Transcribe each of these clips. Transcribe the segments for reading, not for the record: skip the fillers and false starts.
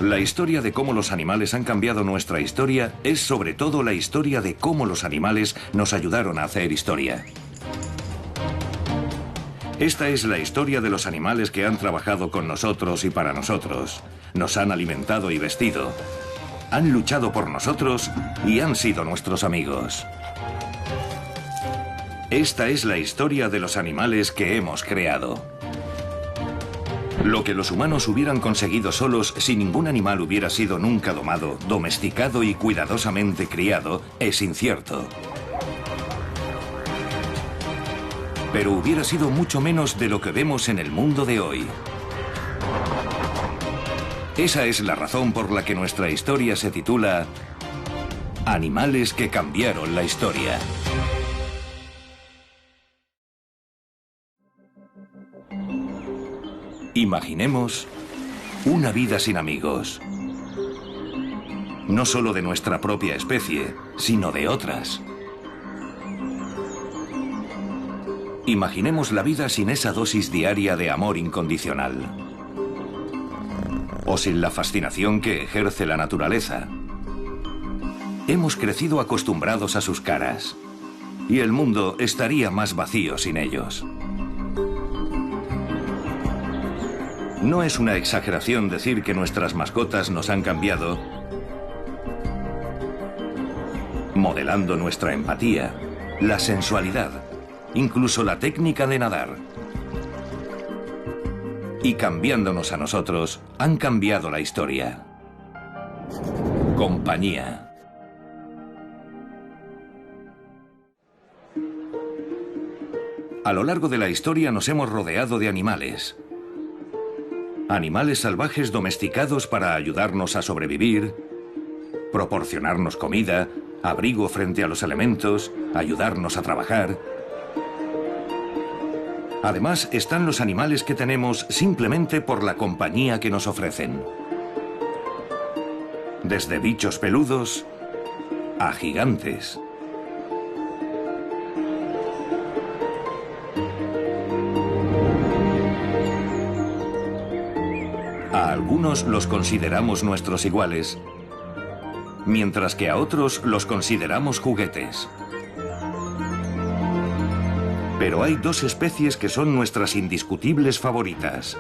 La historia de cómo los animales han cambiado nuestra historia es sobre todo la historia de cómo los animales nos ayudaron a hacer historia. Esta es la historia de los animales que han trabajado con nosotros y para nosotros. Nos han alimentado y vestido. Han luchado por nosotros y han sido nuestros amigos. Esta es la historia de los animales que hemos creado. Lo que los humanos hubieran conseguido solos si ningún animal hubiera sido nunca domado, domesticado y cuidadosamente criado es incierto. Pero hubiera sido mucho menos de lo que vemos en el mundo de hoy. Esa es la razón por la que nuestra historia se titula Animales que cambiaron la historia. Imaginemos una vida sin amigos. No solo de nuestra propia especie, sino de otras. Imaginemos la vida sin esa dosis diaria de amor incondicional. O sin la fascinación que ejerce la naturaleza. Hemos crecido acostumbrados a sus caras. Y el mundo estaría más vacío sin ellos. No es una exageración decir que nuestras mascotas nos han cambiado, modelando nuestra empatía, la sensualidad, incluso la técnica de nadar. Y cambiándonos a nosotros, han cambiado la historia. Compañía. A lo largo de la historia nos hemos rodeado de animales. Animales salvajes domesticados para ayudarnos a sobrevivir, proporcionarnos comida, abrigo frente a los elementos, ayudarnos a trabajar. Además, están los animales que tenemos simplemente por la compañía que nos ofrecen. Desde bichos peludos a gigantes. A algunos los consideramos nuestros iguales, mientras que a otros los consideramos juguetes. Pero hay dos especies que son nuestras indiscutibles favoritas.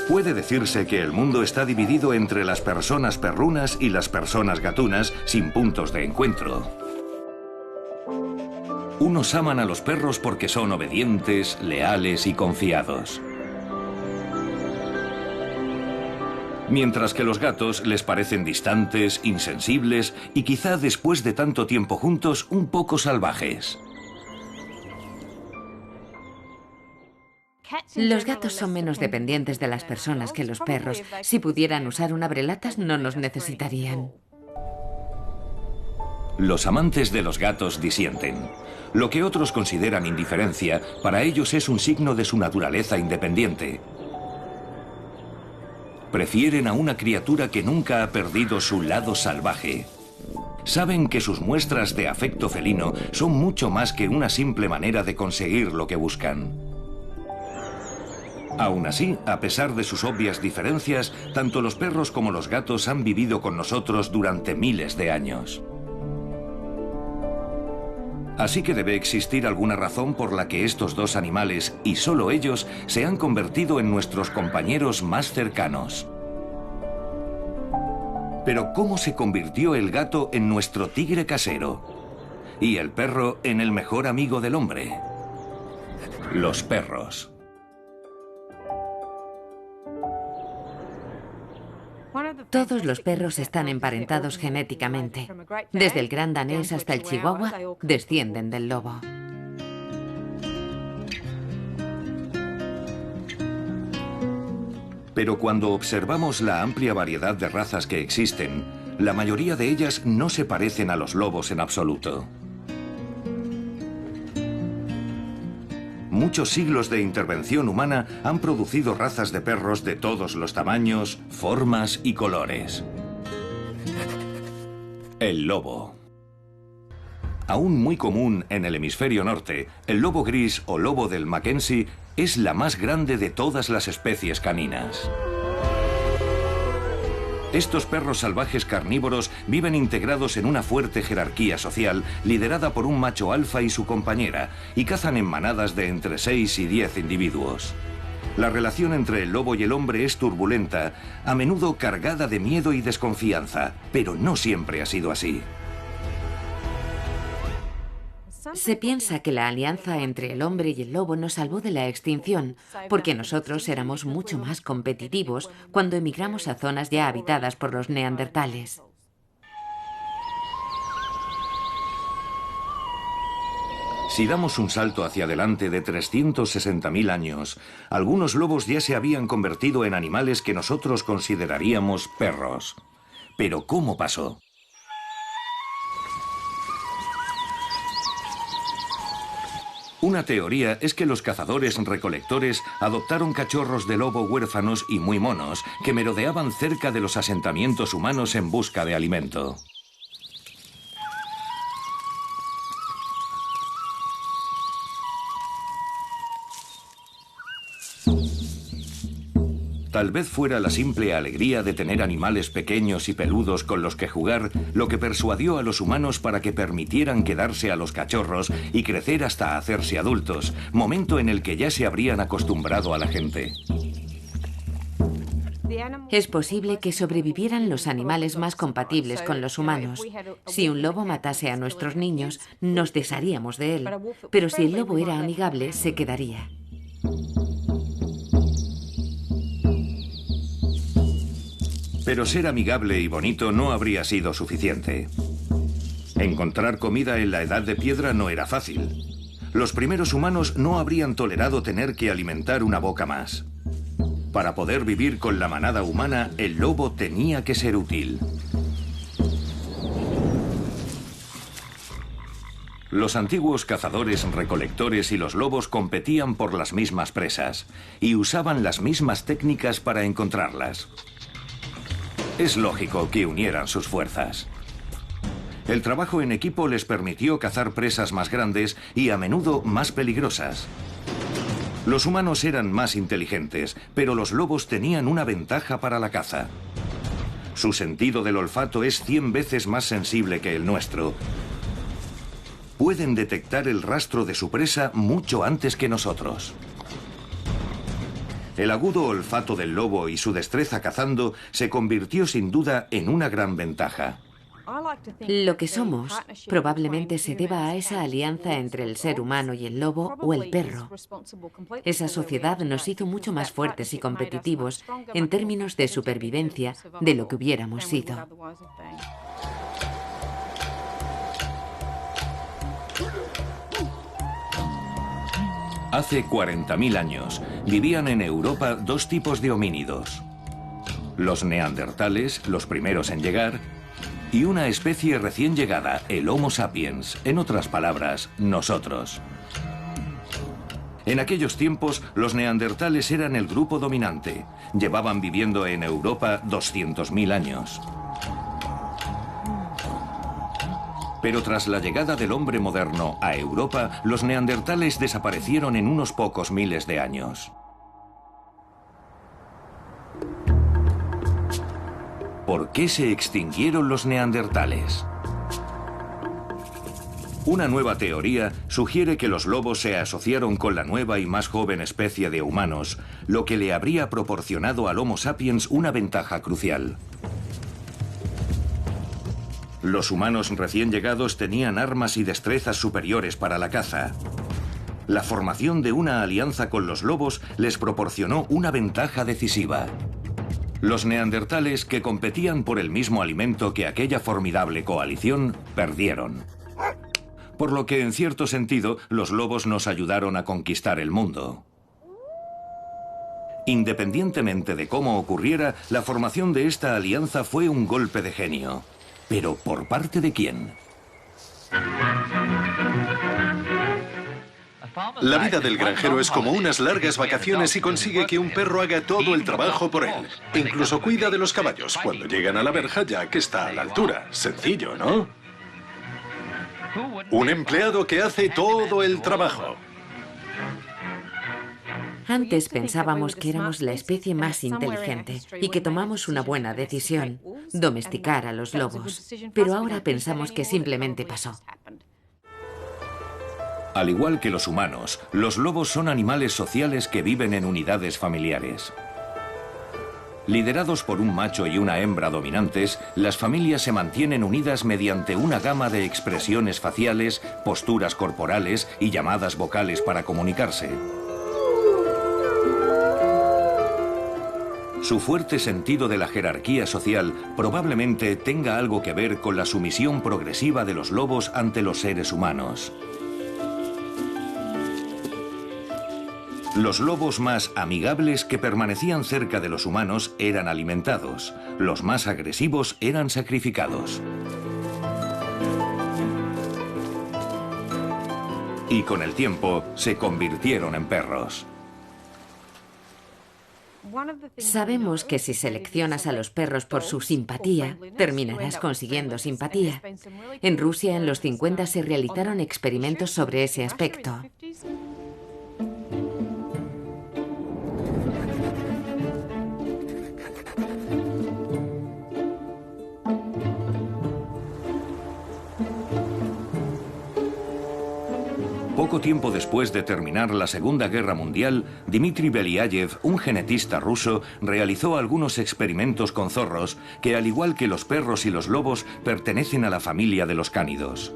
Puede decirse que el mundo está dividido entre las personas perrunas y las personas gatunas sin puntos de encuentro. Unos aman a los perros porque son obedientes, leales y confiados. Mientras que los gatos les parecen distantes, insensibles y quizá después de tanto tiempo juntos un poco salvajes. Los gatos son menos dependientes de las personas que los perros. Si pudieran usar un abrelatas, no nos necesitarían. Los amantes de los gatos disienten. Lo que otros consideran indiferencia, para ellos es un signo de su naturaleza independiente. Prefieren a una criatura que nunca ha perdido su lado salvaje. Saben que sus muestras de afecto felino son mucho más que una simple manera de conseguir lo que buscan. Aún así, a pesar de sus obvias diferencias, tanto los perros como los gatos han vivido con nosotros durante miles de años. Así que debe existir alguna razón por la que estos dos animales, y solo ellos, se han convertido en nuestros compañeros más cercanos. Pero ¿cómo se convirtió el gato en nuestro tigre casero? Y el perro en el mejor amigo del hombre. Los perros. Todos los perros están emparentados genéticamente. Desde el gran danés hasta el chihuahua, descienden del lobo. Pero cuando observamos la amplia variedad de razas que existen, la mayoría de ellas no se parecen a los lobos en absoluto. Muchos siglos de intervención humana han producido razas de perros de todos los tamaños, formas y colores. El lobo. Aún muy común en el hemisferio norte, el lobo gris o lobo del Mackenzie es la más grande de todas las especies caninas. Estos perros salvajes carnívoros viven integrados en una fuerte jerarquía social liderada por un macho alfa y su compañera, y cazan en manadas de entre 6 y 10 individuos. La relación entre el lobo y el hombre es turbulenta, a menudo cargada de miedo y desconfianza, pero no siempre ha sido así. Se piensa que la alianza entre el hombre y el lobo nos salvó de la extinción, porque nosotros éramos mucho más competitivos cuando emigramos a zonas ya habitadas por los neandertales. Si damos un salto hacia adelante de 360.000 años, algunos lobos ya se habían convertido en animales que nosotros consideraríamos perros. Pero ¿cómo pasó? Una teoría es que los cazadores-recolectores adoptaron cachorros de lobo huérfanos y muy monos que merodeaban cerca de los asentamientos humanos en busca de alimento. Tal vez fuera la simple alegría de tener animales pequeños y peludos con los que jugar lo que persuadió a los humanos para que permitieran quedarse a los cachorros y crecer hasta hacerse adultos, momento en el que ya se habrían acostumbrado a la gente. Es posible que sobrevivieran los animales más compatibles con los humanos. Si un lobo matase a nuestros niños, nos desharíamos de él, pero si el lobo era amigable, se quedaría. Pero ser amigable y bonito no habría sido suficiente. Encontrar comida en la Edad de Piedra no era fácil. Los primeros humanos no habrían tolerado tener que alimentar una boca más. Para poder vivir con la manada humana, el lobo tenía que ser útil. Los antiguos cazadores-recolectores y los lobos competían por las mismas presas y usaban las mismas técnicas para encontrarlas. Es lógico que unieran sus fuerzas. El trabajo en equipo les permitió cazar presas más grandes y a menudo más peligrosas. Los humanos eran más inteligentes, pero los lobos tenían una ventaja para la caza. Su sentido del olfato es 100 veces más sensible que el nuestro. Pueden detectar el rastro de su presa mucho antes que nosotros. El agudo olfato del lobo y su destreza cazando se convirtió sin duda en una gran ventaja. Lo que somos probablemente se deba a esa alianza entre el ser humano y el lobo o el perro. Esa sociedad nos hizo mucho más fuertes y competitivos en términos de supervivencia de lo que hubiéramos sido. Hace 40.000 años vivían en Europa dos tipos de homínidos. Los neandertales, los primeros en llegar, y una especie recién llegada, el Homo sapiens, en otras palabras, nosotros. En aquellos tiempos, los neandertales eran el grupo dominante. Llevaban viviendo en Europa 200.000 años. Pero tras la llegada del hombre moderno a Europa, los neandertales desaparecieron en unos pocos miles de años. ¿Por qué se extinguieron los neandertales? Una nueva teoría sugiere que los lobos se asociaron con la nueva y más joven especie de humanos, lo que le habría proporcionado al Homo sapiens una ventaja crucial. Los humanos recién llegados tenían armas y destrezas superiores para la caza. La formación de una alianza con los lobos les proporcionó una ventaja decisiva. Los neandertales, que competían por el mismo alimento que aquella formidable coalición, perdieron. Por lo que, en cierto sentido, los lobos nos ayudaron a conquistar el mundo. Independientemente de cómo ocurriera, la formación de esta alianza fue un golpe de genio. ¿Pero por parte de quién? La vida del granjero es como unas largas vacaciones y consigue que un perro haga todo el trabajo por él. Incluso cuida de los caballos cuando llegan a la verja, ya que está a la altura. Sencillo, ¿no? Un empleado que hace todo el trabajo. Antes pensábamos que éramos la especie más inteligente y que tomamos una buena decisión, domesticar a los lobos. Pero ahora pensamos que simplemente pasó. Al igual que los humanos, los lobos son animales sociales que viven en unidades familiares. Liderados por un macho y una hembra dominantes, las familias se mantienen unidas mediante una gama de expresiones faciales, posturas corporales y llamadas vocales para comunicarse. Su fuerte sentido de la jerarquía social probablemente tenga algo que ver con la sumisión progresiva de los lobos ante los seres humanos. Los lobos más amigables que permanecían cerca de los humanos eran alimentados. Los más agresivos eran sacrificados. Y con el tiempo se convirtieron en perros. Sabemos que si seleccionas a los perros por su simpatía, terminarás consiguiendo simpatía. En Rusia, en los 50 se realizaron experimentos sobre ese aspecto. Poco tiempo después de terminar la Segunda Guerra Mundial, Dmitry Belyayev, un genetista ruso, realizó algunos experimentos con zorros que, al igual que los perros y los lobos, pertenecen a la familia de los cánidos.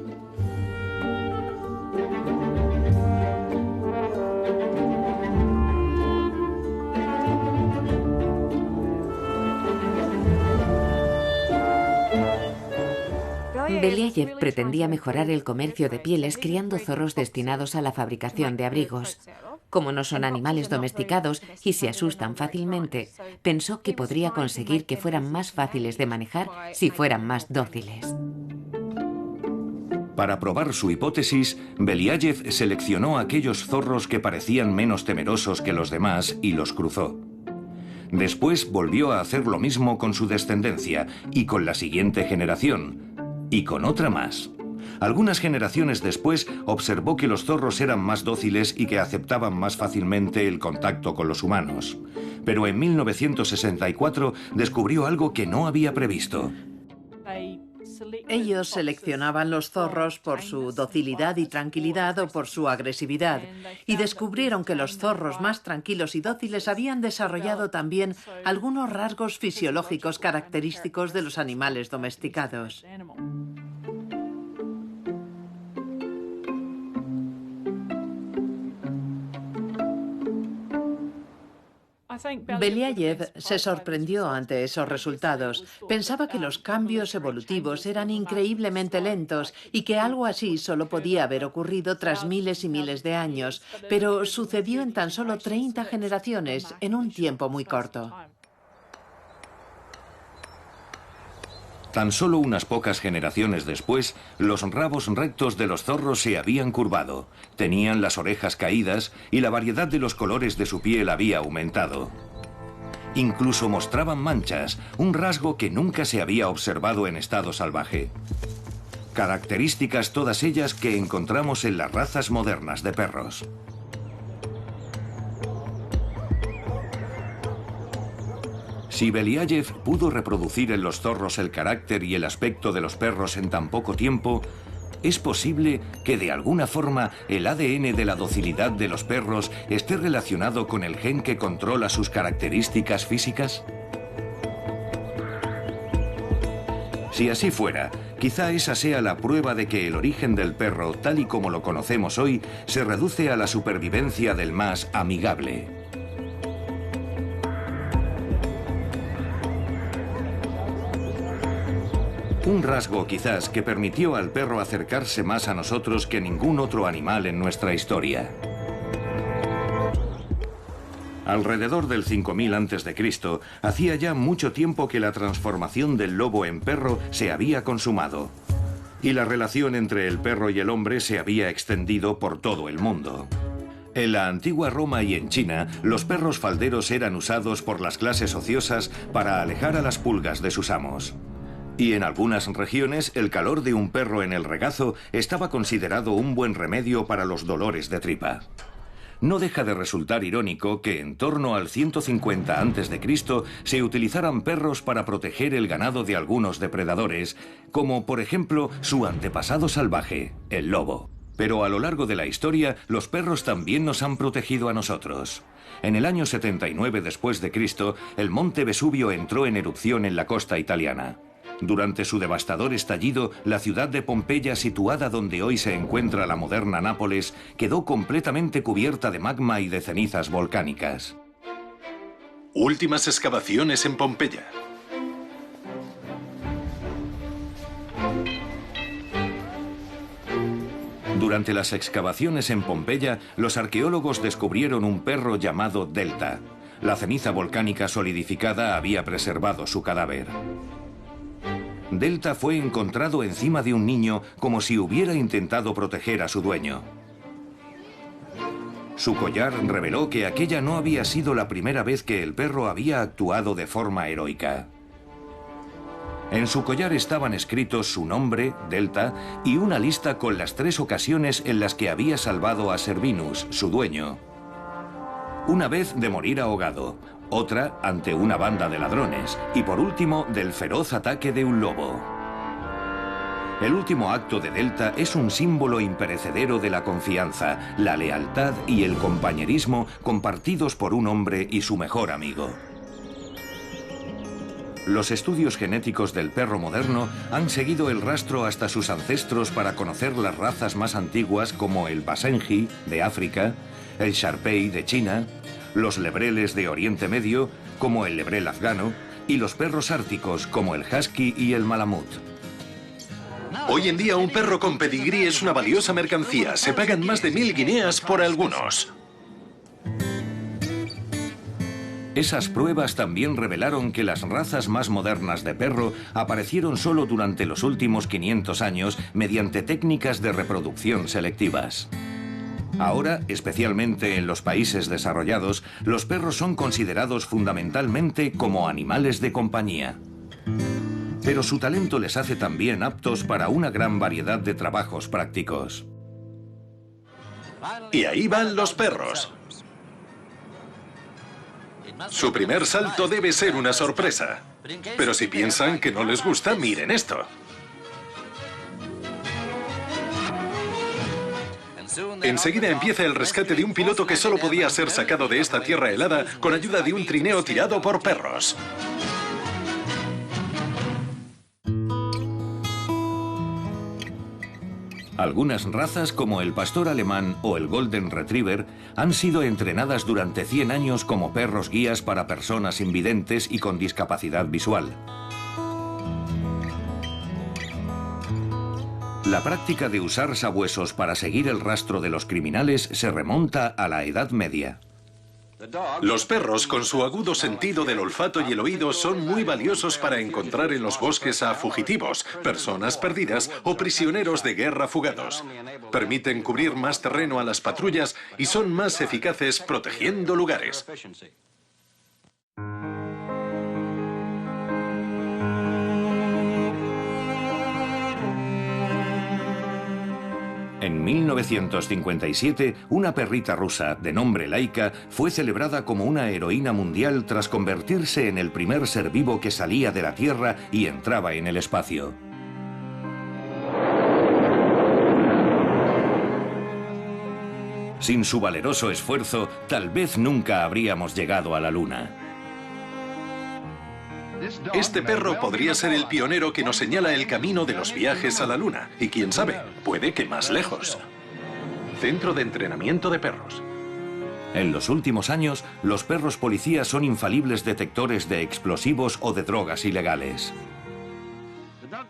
Belyayev pretendía mejorar el comercio de pieles criando zorros destinados a la fabricación de abrigos. Como no son animales domesticados y se asustan fácilmente, pensó que podría conseguir que fueran más fáciles de manejar si fueran más dóciles. Para probar su hipótesis, Belyayev seleccionó aquellos zorros que parecían menos temerosos que los demás y los cruzó. Después volvió a hacer lo mismo con su descendencia y con la siguiente generación. Y con otra más. Algunas generaciones después observó que los zorros eran más dóciles y que aceptaban más fácilmente el contacto con los humanos. Pero en 1964 descubrió algo que no había previsto. Ellos seleccionaban los zorros por su docilidad y tranquilidad o por su agresividad, y descubrieron que los zorros más tranquilos y dóciles habían desarrollado también algunos rasgos fisiológicos característicos de los animales domesticados. Belyayev se sorprendió ante esos resultados. Pensaba que los cambios evolutivos eran increíblemente lentos y que algo así solo podía haber ocurrido tras miles y miles de años, pero sucedió en tan solo 30 generaciones, en un tiempo muy corto. Tan solo unas pocas generaciones después, los rabos rectos de los zorros se habían curvado, tenían las orejas caídas y la variedad de los colores de su piel había aumentado. Incluso mostraban manchas, un rasgo que nunca se había observado en estado salvaje. Características todas ellas que encontramos en las razas modernas de perros. Si Belyayev pudo reproducir en los zorros el carácter y el aspecto de los perros en tan poco tiempo, ¿es posible que de alguna forma el ADN de la docilidad de los perros esté relacionado con el gen que controla sus características físicas? Si así fuera, quizá esa sea la prueba de que el origen del perro, tal y como lo conocemos hoy, se reduce a la supervivencia del más amigable. Un rasgo quizás que permitió al perro acercarse más a nosotros que ningún otro animal en nuestra historia. Alrededor del 5000 a.C., hacía ya mucho tiempo que la transformación del lobo en perro se había consumado. Y la relación entre el perro y el hombre se había extendido por todo el mundo. En la antigua Roma y en China, los perros falderos eran usados por las clases ociosas para alejar a las pulgas de sus amos. Y en algunas regiones, el calor de un perro en el regazo estaba considerado un buen remedio para los dolores de tripa. No deja de resultar irónico que en torno al 150 a.C. se utilizaran perros para proteger el ganado de algunos depredadores, como por ejemplo su antepasado salvaje, el lobo. Pero a lo largo de la historia, los perros también nos han protegido a nosotros. En el año 79 después de Cristo, el monte Vesubio entró en erupción en la costa italiana. Durante su devastador estallido, la ciudad de Pompeya, situada donde hoy se encuentra la moderna Nápoles, quedó completamente cubierta de magma y de cenizas volcánicas. Últimas excavaciones en Pompeya. Durante las excavaciones en Pompeya, los arqueólogos descubrieron un perro llamado Delta. La ceniza volcánica solidificada había preservado su cadáver. Delta fue encontrado encima de un niño como si hubiera intentado proteger a su dueño. Su collar reveló que aquella no había sido la primera vez que el perro había actuado de forma heroica. En su collar estaban escritos su nombre, Delta, y una lista con las 3 ocasiones en las que había salvado a Servinus, su dueño. Una vez de morir ahogado, otra ante una banda de ladrones y por último del feroz ataque de un lobo. El último acto de Delta es un símbolo imperecedero de la confianza, la lealtad y el compañerismo compartidos por un hombre y su mejor amigo. Los estudios genéticos del perro moderno han seguido el rastro hasta sus ancestros para conocer las razas más antiguas como el Basenji de África, el Sharpei de China, los lebreles de Oriente Medio, como el lebrel afgano, y los perros árticos, como el husky y el malamut. Hoy en día un perro con pedigrí es una valiosa mercancía. Se pagan más de 1000 guineas por algunos. Esas pruebas también revelaron que las razas más modernas de perro aparecieron solo durante los últimos 500 años mediante técnicas de reproducción selectivas. Ahora, especialmente en los países desarrollados, los perros son considerados fundamentalmente como animales de compañía. Pero su talento les hace también aptos para una gran variedad de trabajos prácticos. Y ahí van los perros. Su primer salto debe ser una sorpresa. Pero si piensan que no les gusta, miren esto. Enseguida empieza el rescate de un piloto que solo podía ser sacado de esta tierra helada con ayuda de un trineo tirado por perros. Algunas razas, como el pastor alemán o el golden retriever, han sido entrenadas durante 100 años como perros guías para personas invidentes y con discapacidad visual. La práctica de usar sabuesos para seguir el rastro de los criminales se remonta a la Edad Media. Los perros, con su agudo sentido del olfato y el oído, son muy valiosos para encontrar en los bosques a fugitivos, personas perdidas o prisioneros de guerra fugados. Permiten cubrir más terreno a las patrullas y son más eficaces protegiendo lugares. En 1957, una perrita rusa de nombre Laika fue celebrada como una heroína mundial tras convertirse en el primer ser vivo que salía de la Tierra y entraba en el espacio. Sin su valeroso esfuerzo, tal vez nunca habríamos llegado a la Luna. Este perro podría ser el pionero que nos señala el camino de los viajes a la Luna. Y quién sabe, puede que más lejos. Centro de entrenamiento de perros. En los últimos años, los perros policías son infalibles detectores de explosivos o de drogas ilegales.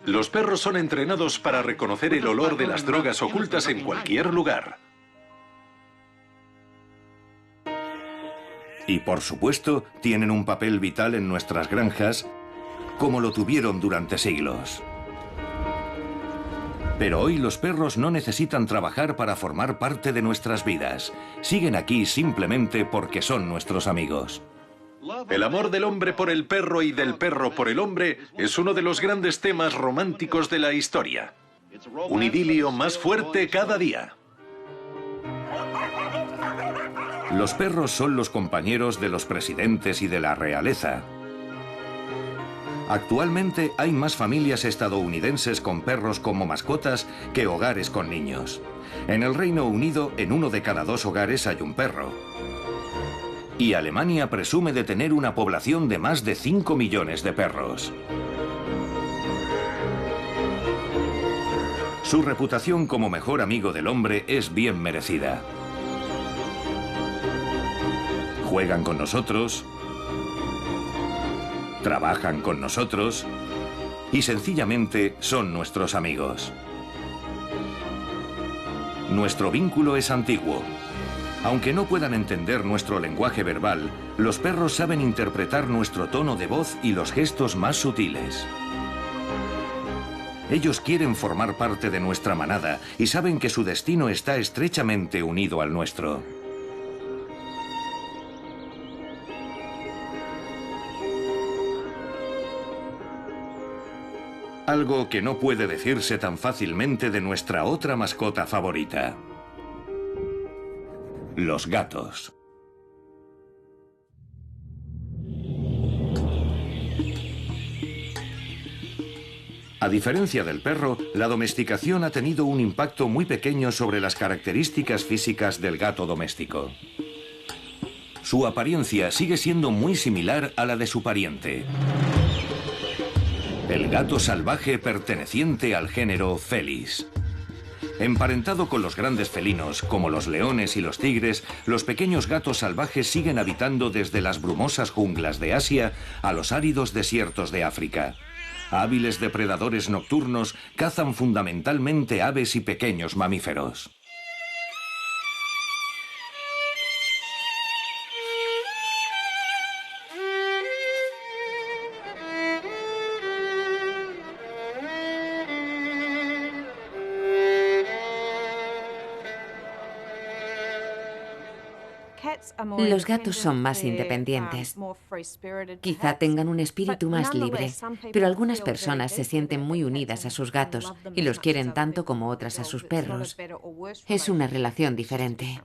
Los perros son entrenados para reconocer el olor de las drogas ocultas en cualquier lugar. Y por supuesto, tienen un papel vital en nuestras granjas, como lo tuvieron durante siglos. Pero hoy los perros no necesitan trabajar para formar parte de nuestras vidas. Siguen aquí simplemente porque son nuestros amigos. El amor del hombre por el perro y del perro por el hombre es uno de los grandes temas románticos de la historia. Un idilio más fuerte cada día. Los perros son los compañeros de los presidentes y de la realeza. Actualmente hay más familias estadounidenses con perros como mascotas que hogares con niños. En el Reino Unido, en 1 de cada 2 hogares hay un perro. Y Alemania presume de tener una población de más de 5 millones de perros. Su reputación como mejor amigo del hombre es bien merecida. Juegan con nosotros, trabajan con nosotros y sencillamente son nuestros amigos. Nuestro vínculo es antiguo. Aunque no puedan entender nuestro lenguaje verbal, los perros saben interpretar nuestro tono de voz y los gestos más sutiles. Ellos quieren formar parte de nuestra manada y saben que su destino está estrechamente unido al nuestro. Algo que no puede decirse tan fácilmente de nuestra otra mascota favorita: los gatos. A diferencia del perro, la domesticación ha tenido un impacto muy pequeño sobre las características físicas del gato doméstico. Su apariencia sigue siendo muy similar a la de su pariente, el gato salvaje perteneciente al género Felis. Emparentado con los grandes felinos, como los leones y los tigres, los pequeños gatos salvajes siguen habitando desde las brumosas junglas de Asia a los áridos desiertos de África. Hábiles depredadores nocturnos, cazan fundamentalmente aves y pequeños mamíferos. Los gatos son más independientes. Quizá tengan un espíritu más libre, pero algunas personas se sienten muy unidas a sus gatos y los quieren tanto como otras a sus perros. Es una relación diferente.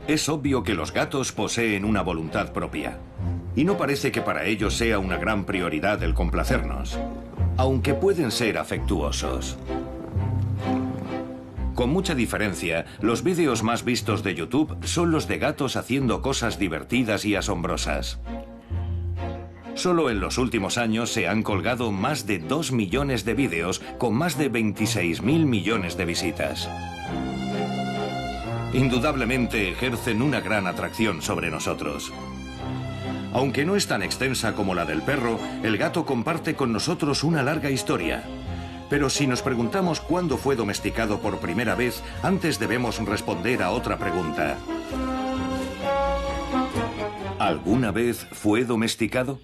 Es obvio que los gatos poseen una voluntad propia, y no parece que para ellos sea una gran prioridad el complacernos, aunque pueden ser afectuosos. Con mucha diferencia, los vídeos más vistos de YouTube son los de gatos haciendo cosas divertidas y asombrosas. Solo en los últimos años se han colgado más de 2 millones de vídeos con más de 26.000 millones de visitas. Indudablemente ejercen una gran atracción sobre nosotros. Aunque no es tan extensa como la del perro, el gato comparte con nosotros una larga historia. Pero si nos preguntamos cuándo fue domesticado por primera vez, antes debemos responder a otra pregunta. ¿Alguna vez fue domesticado?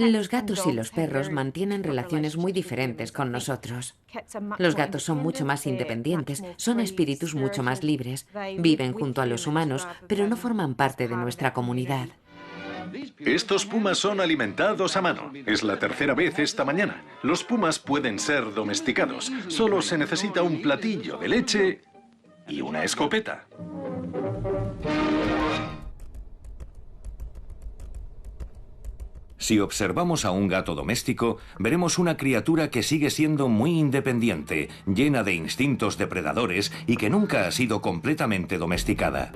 Los gatos y los perros mantienen relaciones muy diferentes con nosotros. Los gatos son mucho más independientes, son espíritus mucho más libres, viven junto a los humanos, pero no forman parte de nuestra comunidad. Estos pumas son alimentados a mano. Es la tercera vez esta mañana. Los pumas pueden ser domesticados. Solo se necesita un platillo de leche y una escopeta. Si observamos a un gato doméstico, veremos una criatura que sigue siendo muy independiente, llena de instintos depredadores y que nunca ha sido completamente domesticada.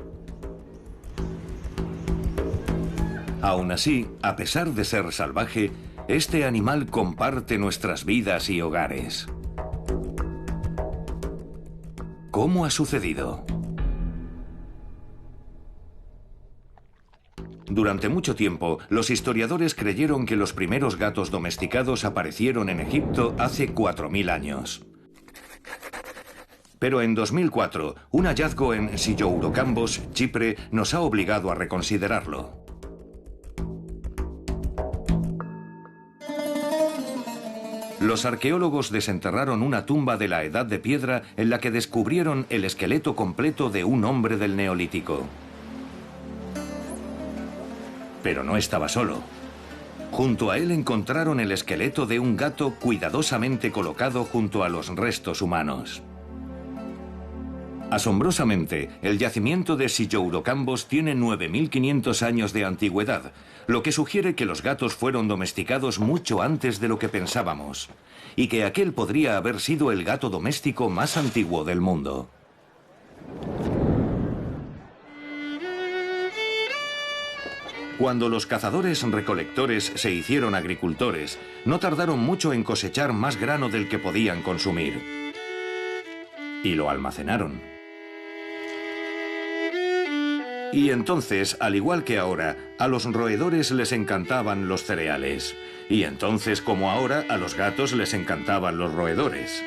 Aún así, a pesar de ser salvaje, este animal comparte nuestras vidas y hogares. ¿Cómo ha sucedido? Durante mucho tiempo, los historiadores creyeron que los primeros gatos domesticados aparecieron en Egipto hace 4000 años. Pero en 2004, un hallazgo en Siouroukambos, Chipre, nos ha obligado a reconsiderarlo. Los arqueólogos desenterraron una tumba de la Edad de Piedra en la que descubrieron el esqueleto completo de un hombre del Neolítico. Pero no estaba solo. Junto a él encontraron el esqueleto de un gato cuidadosamente colocado junto a los restos humanos. Asombrosamente, el yacimiento de Sillourocambos tiene 9.500 años de antigüedad, lo que sugiere que los gatos fueron domesticados mucho antes de lo que pensábamos, y que aquel podría haber sido el gato doméstico más antiguo del mundo. Cuando los cazadores-recolectores se hicieron agricultores, no tardaron mucho en cosechar más grano del que podían consumir. Y lo almacenaron. Y entonces, al igual que ahora, a los roedores les encantaban los cereales. Y entonces, como ahora, a los gatos les encantaban los roedores.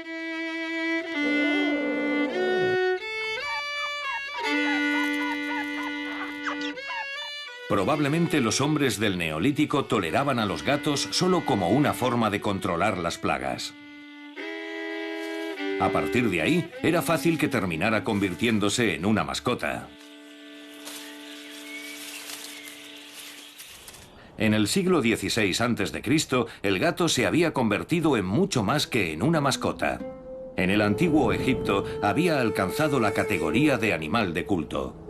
Probablemente los hombres del Neolítico toleraban a los gatos solo como una forma de controlar las plagas. A partir de ahí, era fácil que terminara convirtiéndose en una mascota. En el siglo XVI a.C., el gato se había convertido en mucho más que en una mascota. En el antiguo Egipto había alcanzado la categoría de animal de culto.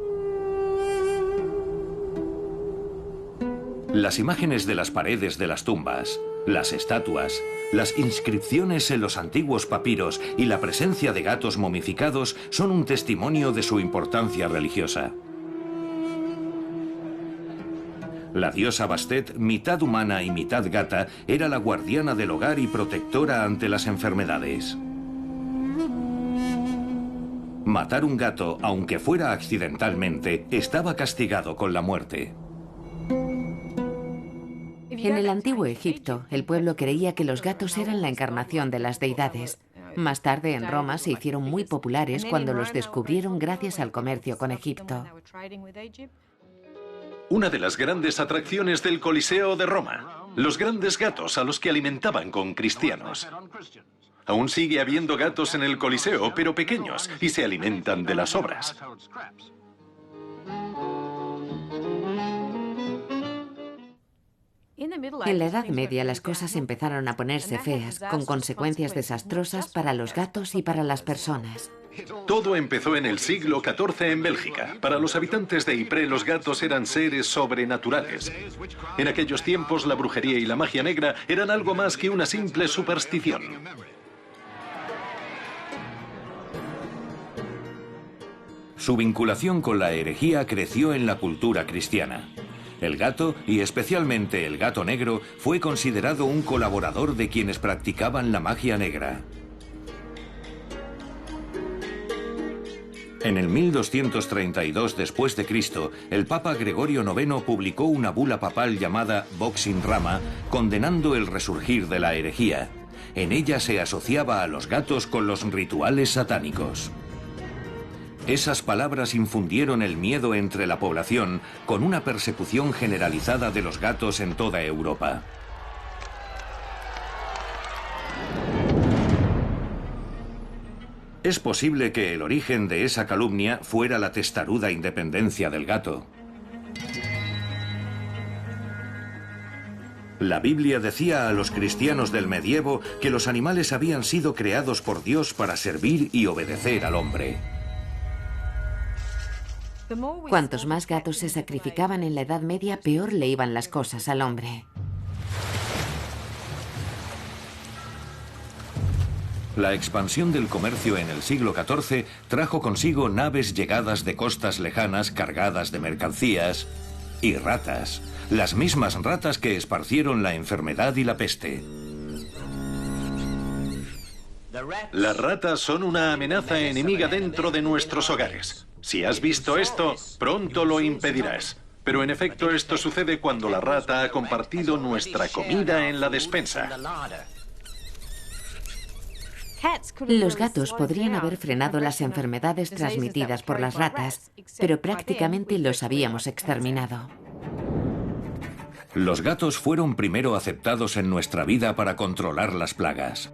Las imágenes de las paredes de las tumbas, las estatuas, las inscripciones en los antiguos papiros y la presencia de gatos momificados son un testimonio de su importancia religiosa. La diosa Bastet, mitad humana y mitad gata, era la guardiana del hogar y protectora ante las enfermedades. Matar un gato, aunque fuera accidentalmente, estaba castigado con la muerte. En el antiguo Egipto, el pueblo creía que los gatos eran la encarnación de las deidades. Más tarde, en Roma, se hicieron muy populares cuando los descubrieron gracias al comercio con Egipto. Una de las grandes atracciones del Coliseo de Roma, los grandes gatos a los que alimentaban con cristianos. Aún sigue habiendo gatos en el Coliseo, pero pequeños, y se alimentan de las obras. En la Edad Media las cosas empezaron a ponerse feas, con consecuencias desastrosas para los gatos y para las personas. Todo empezó en el siglo XIV en Bélgica. Para los habitantes de Ypres, los gatos eran seres sobrenaturales. En aquellos tiempos, la brujería y la magia negra eran algo más que una simple superstición. Su vinculación con la herejía creció en la cultura cristiana. El gato, y especialmente el gato negro, fue considerado un colaborador de quienes practicaban la magia negra. En el 1232 después de Cristo, el Papa Gregorio IX publicó una bula papal llamada Vox in Rama, condenando el resurgir de la herejía. En ella se asociaba a los gatos con los rituales satánicos. Esas palabras infundieron el miedo entre la población, con una persecución generalizada de los gatos en toda Europa. Es posible que el origen de esa calumnia fuera la testaruda independencia del gato. La Biblia decía a los cristianos del medievo que los animales habían sido creados por Dios para servir y obedecer al hombre. Cuantos más gatos se sacrificaban en la Edad Media, peor le iban las cosas al hombre. La expansión del comercio en el siglo XIV trajo consigo naves llegadas de costas lejanas cargadas de mercancías y ratas, las mismas ratas que esparcieron la enfermedad y la peste. Las ratas son una amenaza enemiga dentro de nuestros hogares. Si has visto esto, pronto lo impedirás. Pero en efecto esto sucede cuando la rata ha compartido nuestra comida en la despensa. Los gatos podrían haber frenado las enfermedades transmitidas por las ratas, pero prácticamente los habíamos exterminado. Los gatos fueron primero aceptados en nuestra vida para controlar las plagas.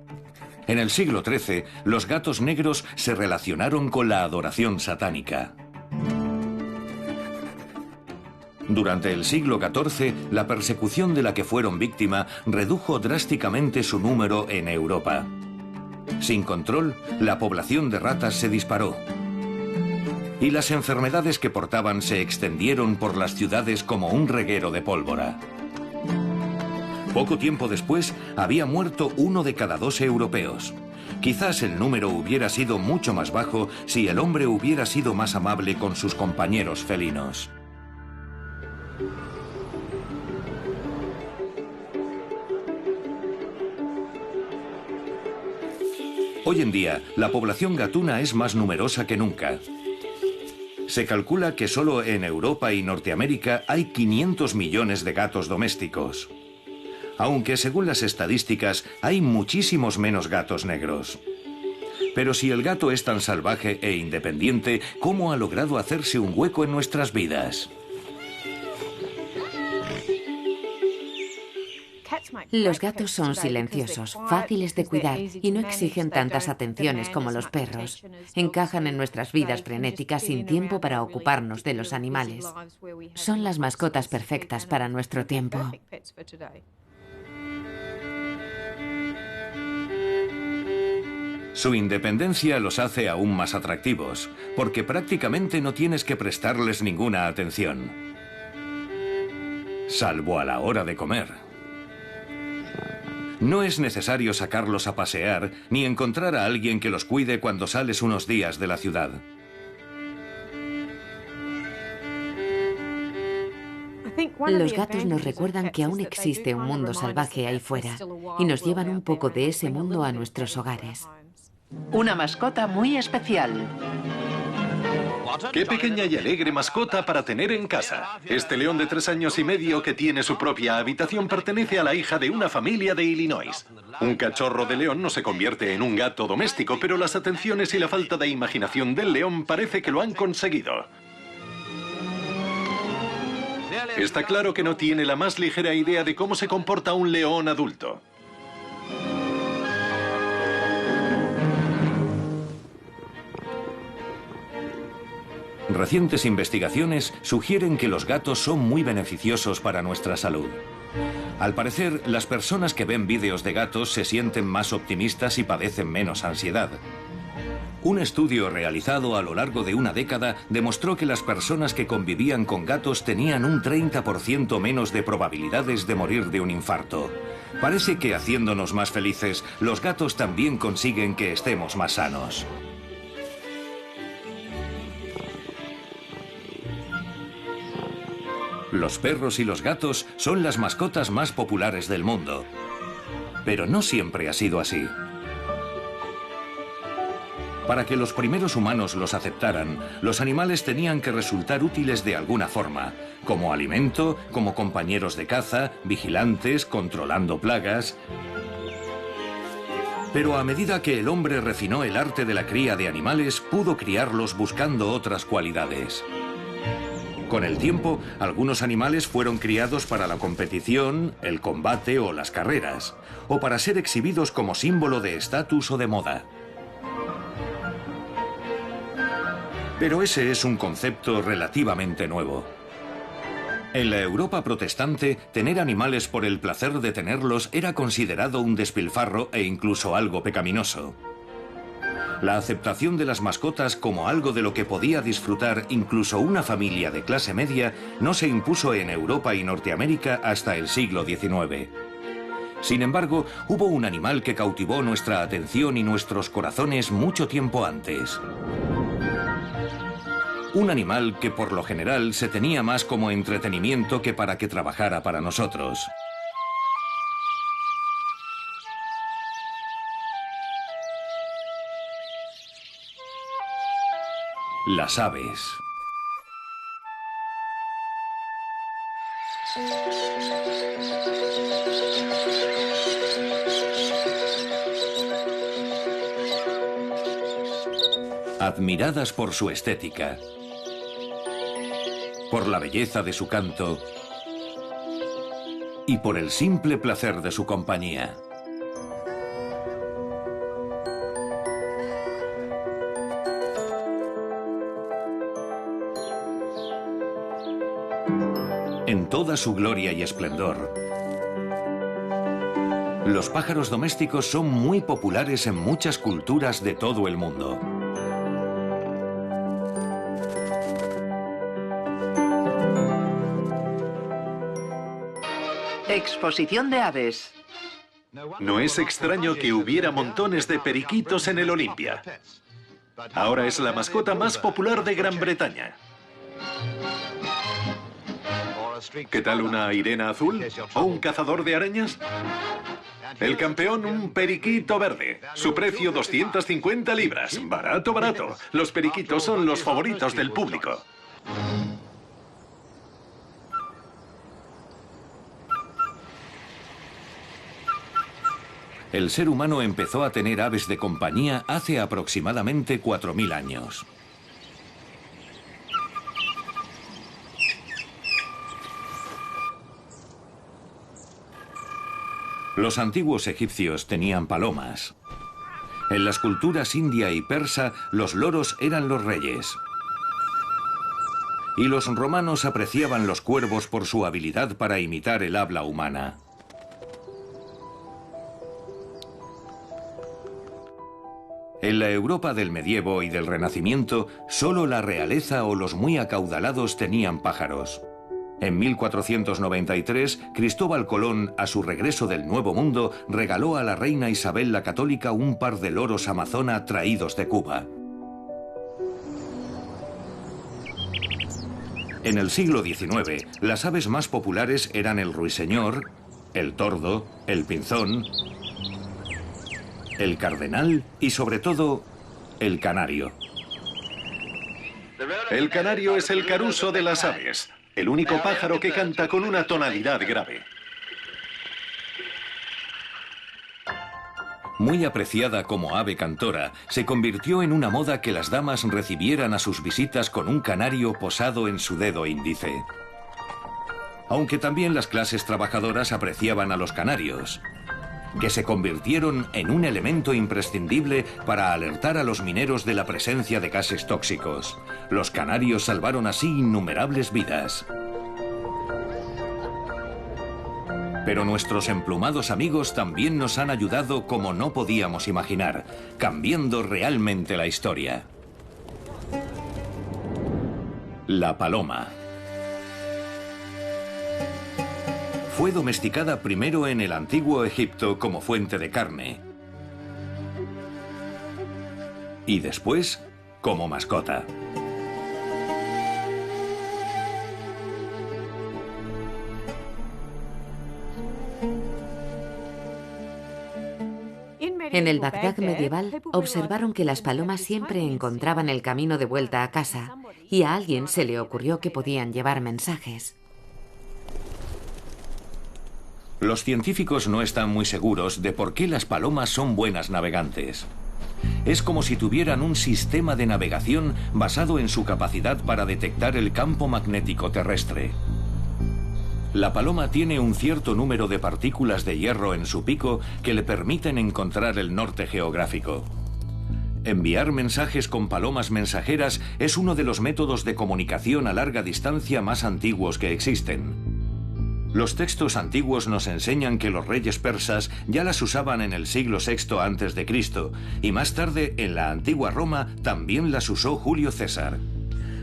En el siglo XIII, los gatos negros se relacionaron con la adoración satánica. Durante el siglo XIV, la persecución de la que fueron víctima redujo drásticamente su número en Europa. Sin control, la población de ratas se disparó. y las enfermedades que portaban se extendieron por las ciudades como un reguero de pólvora. Poco tiempo después, había muerto 1 de cada 2 europeos. Quizás el número hubiera sido mucho más bajo si el hombre hubiera sido más amable con sus compañeros felinos. Hoy en día, la población gatuna es más numerosa que nunca. Se calcula que solo en Europa y Norteamérica hay 500 millones de gatos domésticos. Aunque según las estadísticas hay muchísimos menos gatos negros. Pero si el gato es tan salvaje e independiente, ¿cómo ha logrado hacerse un hueco en nuestras vidas? Los gatos son silenciosos, fáciles de cuidar y no exigen tantas atenciones como los perros. Encajan en nuestras vidas frenéticas sin tiempo para ocuparnos de los animales. Son las mascotas perfectas para nuestro tiempo. Su independencia los hace aún más atractivos, porque prácticamente no tienes que prestarles ninguna atención. Salvo a la hora de comer. No es necesario sacarlos a pasear, ni encontrar a alguien que los cuide cuando sales unos días de la ciudad. Los gatos nos recuerdan que aún existe un mundo salvaje ahí fuera y nos llevan un poco de ese mundo a nuestros hogares. Una mascota muy especial. ¡Qué pequeña y alegre mascota para tener en casa! Este león de 3 años y medio que tiene su propia habitación pertenece a la hija de una familia de Illinois. Un cachorro de león no se convierte en un gato doméstico, pero las atenciones y la falta de imaginación del león parece que lo han conseguido. Está claro que no tiene la más ligera idea de cómo se comporta un león adulto. Recientes investigaciones sugieren que los gatos son muy beneficiosos para nuestra salud. Al parecer, las personas que ven vídeos de gatos se sienten más optimistas y padecen menos ansiedad. Un estudio realizado a lo largo de una década demostró que las personas que convivían con gatos tenían un 30% menos de probabilidades de morir de un infarto. Parece que haciéndonos más felices, los gatos también consiguen que estemos más sanos. Los perros y los gatos son las mascotas más populares del mundo. Pero no siempre ha sido así. Para que los primeros humanos los aceptaran, los animales tenían que resultar útiles de alguna forma, como alimento, como compañeros de caza, vigilantes, controlando plagas. Pero a medida que el hombre refinó el arte de la cría de animales, pudo criarlos buscando otras cualidades. Con el tiempo, algunos animales fueron criados para la competición, el combate o las carreras, o para ser exhibidos como símbolo de estatus o de moda. Pero ese es un concepto relativamente nuevo. En la Europa protestante, tener animales por el placer de tenerlos era considerado un despilfarro e incluso algo pecaminoso. La aceptación de las mascotas como algo de lo que podía disfrutar incluso una familia de clase media no se impuso en Europa y Norteamérica hasta el siglo XIX. Sin embargo, hubo un animal que cautivó nuestra atención y nuestros corazones mucho tiempo antes. Un animal que por lo general se tenía más como entretenimiento que para que trabajara para nosotros. Las aves. Admiradas por su estética, por la belleza de su canto y por el simple placer de su compañía. En toda su gloria y esplendor, los pájaros domésticos son muy populares en muchas culturas de todo el mundo. Exposición de aves. No es extraño que hubiera montones de periquitos en el Olympia. Ahora es la mascota más popular de Gran Bretaña. ¿Qué tal una hirena azul? ¿O un cazador de arañas? El campeón, un periquito verde. Su precio, 250 libras. Barato, barato. Los periquitos son los favoritos del público. El ser humano empezó a tener aves de compañía hace aproximadamente 4000 años. Los antiguos egipcios tenían palomas. En las culturas india y persa, los loros eran los reyes. Y los romanos apreciaban los cuervos por su habilidad para imitar el habla humana. En la Europa del medievo y del Renacimiento, solo la realeza o los muy acaudalados tenían pájaros. En 1493, Cristóbal Colón, a su regreso del Nuevo Mundo, regaló a la reina Isabel la Católica un par de loros amazona traídos de Cuba. En el siglo XIX, las aves más populares eran el ruiseñor, el tordo, el pinzón, el cardenal y, sobre todo, el canario. El canario es el caruso de las aves, el único pájaro que canta con una tonalidad grave. Muy apreciada como ave cantora, se convirtió en una moda que las damas recibieran a sus visitas con un canario posado en su dedo índice. Aunque también las clases trabajadoras apreciaban a los canarios, que se convirtieron en un elemento imprescindible para alertar a los mineros de la presencia de gases tóxicos. Los canarios salvaron así innumerables vidas. Pero nuestros emplumados amigos también nos han ayudado como no podíamos imaginar, cambiando realmente la historia. La paloma. Fue domesticada primero en el antiguo Egipto como fuente de carne y después como mascota. En el Bagdad medieval observaron que las palomas siempre encontraban el camino de vuelta a casa y a alguien se le ocurrió que podían llevar mensajes. Los científicos no están muy seguros de por qué las palomas son buenas navegantes. Es como si tuvieran un sistema de navegación basado en su capacidad para detectar el campo magnético terrestre. La paloma tiene un cierto número de partículas de hierro en su pico que le permiten encontrar el norte geográfico. Enviar mensajes con palomas mensajeras es uno de los métodos de comunicación a larga distancia más antiguos que existen. Los textos antiguos nos enseñan que los reyes persas ya las usaban en el siglo VI a.C. y más tarde en la antigua Roma también las usó Julio César.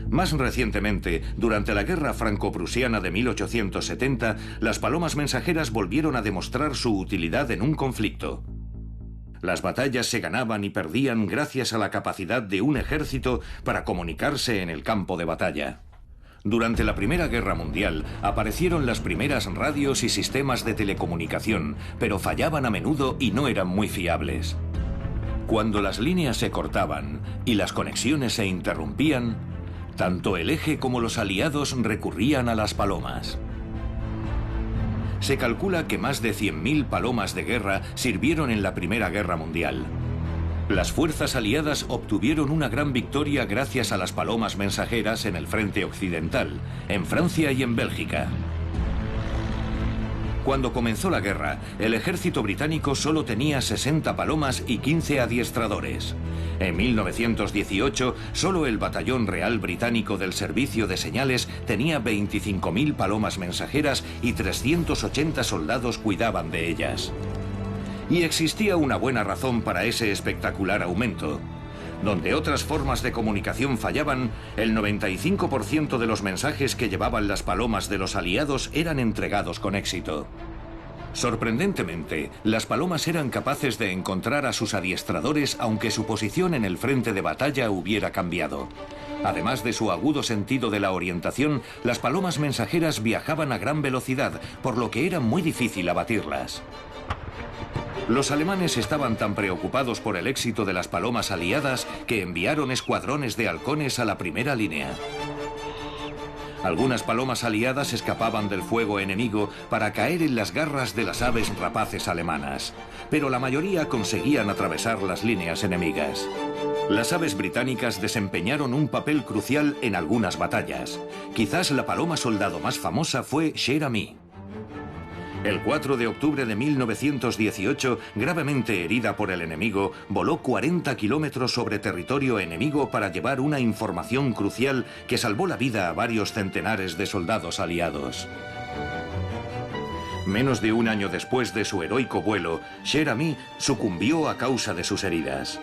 Más recientemente, durante la Guerra Franco-Prusiana de 1870, las palomas mensajeras volvieron a demostrar su utilidad en un conflicto. Las batallas se ganaban y perdían gracias a la capacidad de un ejército para comunicarse en el campo de batalla. Durante la Primera Guerra Mundial aparecieron las primeras radios y sistemas de telecomunicación, pero fallaban a menudo y no eran muy fiables. Cuando las líneas se cortaban y las conexiones se interrumpían, tanto el eje como los aliados recurrían a las palomas. Se calcula que más de 100.000 palomas de guerra sirvieron en la Primera Guerra Mundial. Las fuerzas aliadas obtuvieron una gran victoria gracias a las palomas mensajeras en el frente occidental, en Francia y en Bélgica. Cuando comenzó la guerra, el ejército británico solo tenía 60 palomas y 15 adiestradores. En 1918, solo el Batallón Real Británico del Servicio de Señales tenía 25.000 palomas mensajeras y 380 soldados cuidaban de ellas. Y existía una buena razón para ese espectacular aumento. Donde otras formas de comunicación fallaban, el 95% de los mensajes que llevaban las palomas de los aliados eran entregados con éxito. Sorprendentemente, las palomas eran capaces de encontrar a sus adiestradores aunque su posición en el frente de batalla hubiera cambiado. Además de su agudo sentido de la orientación, las palomas mensajeras viajaban a gran velocidad, por lo que era muy difícil abatirlas. Los alemanes estaban tan preocupados por el éxito de las palomas aliadas que enviaron escuadrones de halcones a la primera línea. Algunas palomas aliadas escapaban del fuego enemigo para caer en las garras de las aves rapaces alemanas, pero la mayoría conseguían atravesar las líneas enemigas. Las aves británicas desempeñaron un papel crucial en algunas batallas. Quizás la paloma soldado más famosa fue Cher Ami. El 4 de octubre de 1918, gravemente herida por el enemigo, voló 40 kilómetros sobre territorio enemigo para llevar una información crucial que salvó la vida a varios centenares de soldados aliados. Menos de un año después de su heroico vuelo, Cher Ami sucumbió a causa de sus heridas.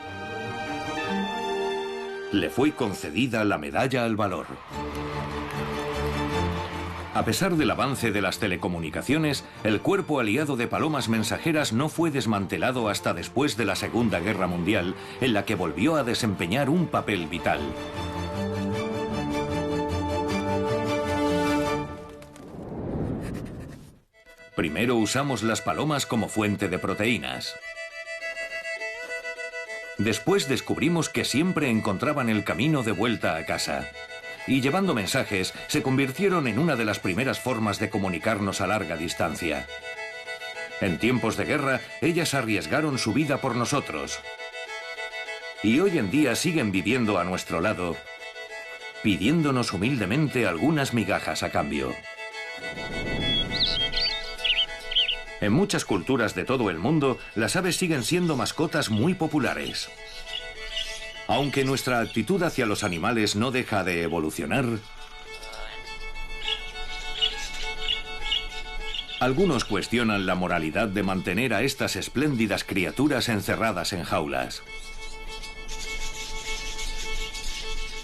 Le fue concedida la Medalla al Valor. A pesar del avance de las telecomunicaciones, el cuerpo aliado de palomas mensajeras no fue desmantelado hasta después de la Segunda Guerra Mundial, en la que volvió a desempeñar un papel vital. Primero usamos las palomas como fuente de proteínas. Después descubrimos que siempre encontraban el camino de vuelta a casa. Y llevando mensajes, se convirtieron en una de las primeras formas de comunicarnos a larga distancia. En tiempos de guerra, ellas arriesgaron su vida por nosotros. Y hoy en día siguen viviendo a nuestro lado, pidiéndonos humildemente algunas migajas a cambio. En muchas culturas de todo el mundo, las aves siguen siendo mascotas muy populares. Aunque nuestra actitud hacia los animales no deja de evolucionar, algunos cuestionan la moralidad de mantener a estas espléndidas criaturas encerradas en jaulas.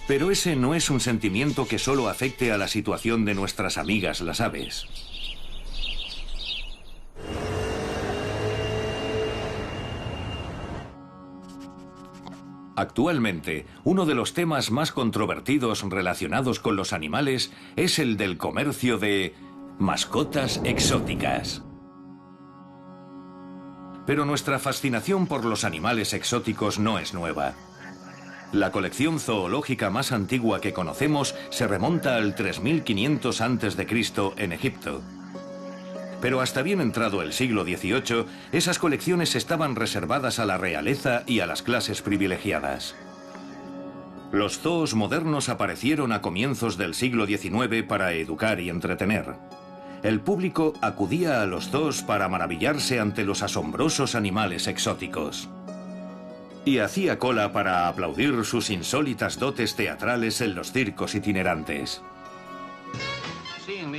Pero ese no es un sentimiento que solo afecte a la situación de nuestras amigas las aves. Actualmente, uno de los temas más controvertidos relacionados con los animales es el del comercio de mascotas exóticas. Pero nuestra fascinación por los animales exóticos no es nueva. La colección zoológica más antigua que conocemos se remonta al 3500 a.C. en Egipto. Pero hasta bien entrado el siglo XVIII, esas colecciones estaban reservadas a la realeza y a las clases privilegiadas. Los zoos modernos aparecieron a comienzos del siglo XIX para educar y entretener. El público acudía a los zoos para maravillarse ante los asombrosos animales exóticos. Y hacía cola para aplaudir sus insólitas dotes teatrales en los circos itinerantes.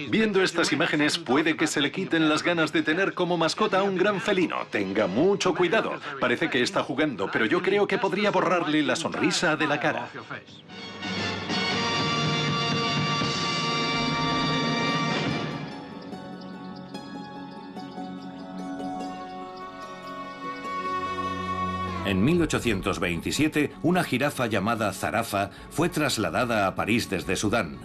Viendo estas imágenes puede que se le quiten las ganas de tener como mascota a un gran felino. Tenga mucho cuidado. Parece que está jugando, pero yo creo que podría borrarle la sonrisa de la cara. En 1827, una jirafa llamada Zarafa fue trasladada a París desde Sudán.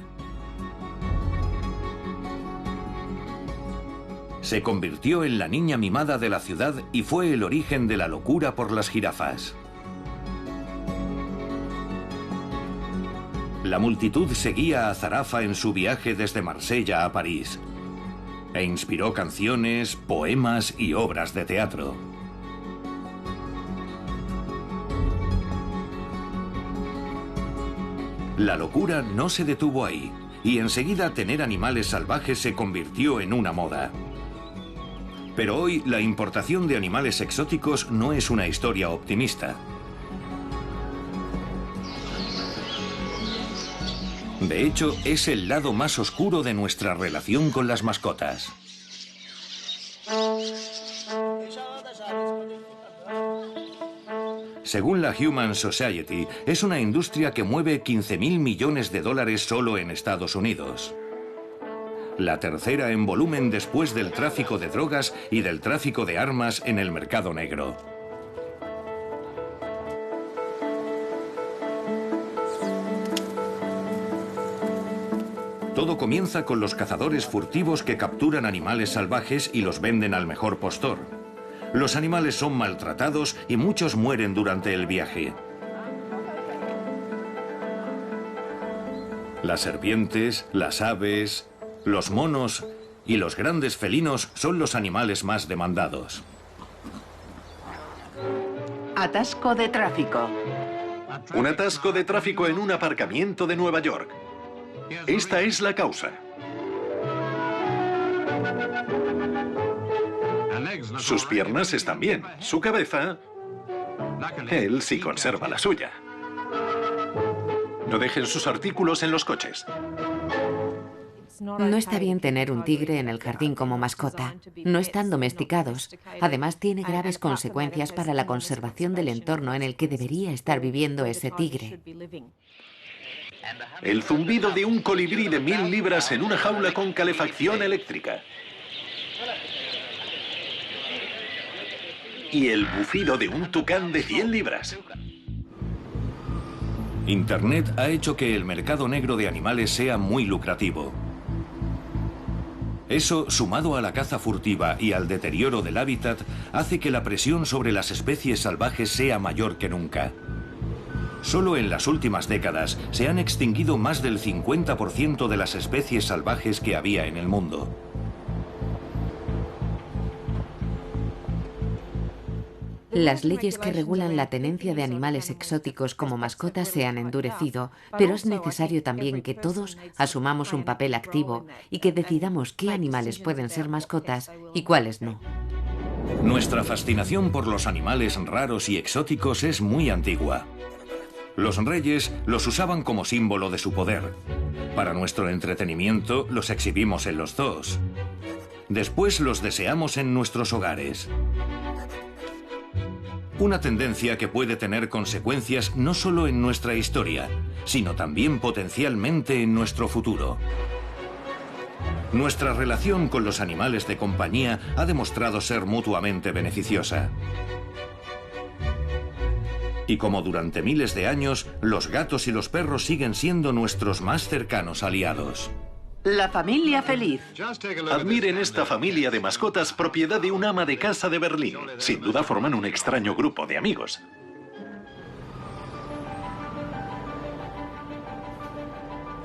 Se convirtió en la niña mimada de la ciudad y fue el origen de la locura por las jirafas. La multitud seguía a Zarafa en su viaje desde Marsella a París e inspiró canciones, poemas y obras de teatro. La locura no se detuvo ahí y enseguida tener animales salvajes se convirtió en una moda. Pero hoy la importación de animales exóticos no es una historia optimista. De hecho, es el lado más oscuro de nuestra relación con las mascotas. Según la Human Society, es una industria que mueve 15.000 millones de dólares solo en Estados Unidos. la tercera en volumen después del tráfico de drogas y del tráfico de armas en el mercado negro. Todo comienza con los cazadores furtivos que capturan animales salvajes y los venden al mejor postor. Los animales son maltratados y muchos mueren durante el viaje. Las serpientes, las aves, los monos y los grandes felinos son los animales más demandados. Atasco de tráfico. Un atasco de tráfico en un aparcamiento de Nueva York. Esta es la causa. Sus piernas están bien, su cabeza... Él sí conserva la suya. No dejen sus artículos en los coches. No está bien tener un tigre en el jardín como mascota. No están domesticados. Además, tiene graves consecuencias para la conservación del entorno en el que debería estar viviendo ese tigre. El zumbido de un colibrí de 1000 libras en una jaula con calefacción eléctrica. Y el bufido de un tucán de 100 libras. Internet ha hecho que el mercado negro de animales sea muy lucrativo. Eso, sumado a la caza furtiva y al deterioro del hábitat, hace que la presión sobre las especies salvajes sea mayor que nunca. Solo en las últimas décadas se han extinguido más del 50% de las especies salvajes que había en el mundo. Las leyes que regulan la tenencia de animales exóticos como mascotas se han endurecido, pero es necesario también que todos asumamos un papel activo y que decidamos qué animales pueden ser mascotas y cuáles no. Nuestra fascinación por los animales raros y exóticos es muy antigua. Los reyes los usaban como símbolo de su poder. Para nuestro entretenimiento los exhibimos en los zoos. Después los deseamos en nuestros hogares. Una tendencia que puede tener consecuencias no solo en nuestra historia, sino también potencialmente en nuestro futuro. Nuestra relación con los animales de compañía ha demostrado ser mutuamente beneficiosa. Y como durante miles de años, los gatos y los perros siguen siendo nuestros más cercanos aliados. La familia feliz. Admiren esta familia de mascotas propiedad de un ama de casa de Berlín. Sin duda forman un extraño grupo de amigos.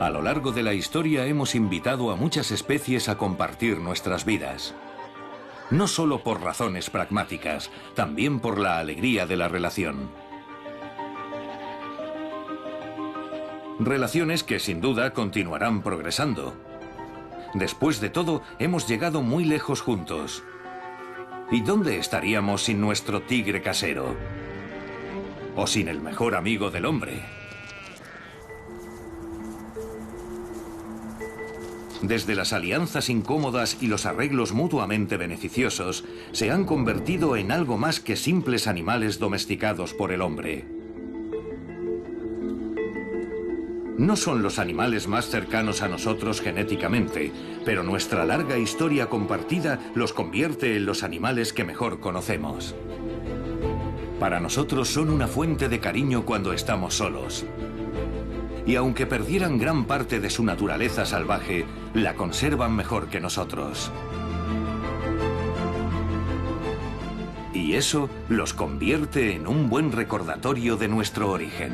A lo largo de la historia hemos invitado a muchas especies a compartir nuestras vidas. No solo por razones pragmáticas, también por la alegría de la relación. Relaciones que sin duda continuarán progresando. Después de todo, hemos llegado muy lejos juntos. ¿Y dónde estaríamos sin nuestro tigre casero? ¿O sin el mejor amigo del hombre? Desde las alianzas incómodas y los arreglos mutuamente beneficiosos, se han convertido en algo más que simples animales domesticados por el hombre. No son los animales más cercanos a nosotros genéticamente, pero nuestra larga historia compartida los convierte en los animales que mejor conocemos. Para nosotros son una fuente de cariño cuando estamos solos. Y aunque perdieran gran parte de su naturaleza salvaje, la conservan mejor que nosotros. Y eso los convierte en un buen recordatorio de nuestro origen.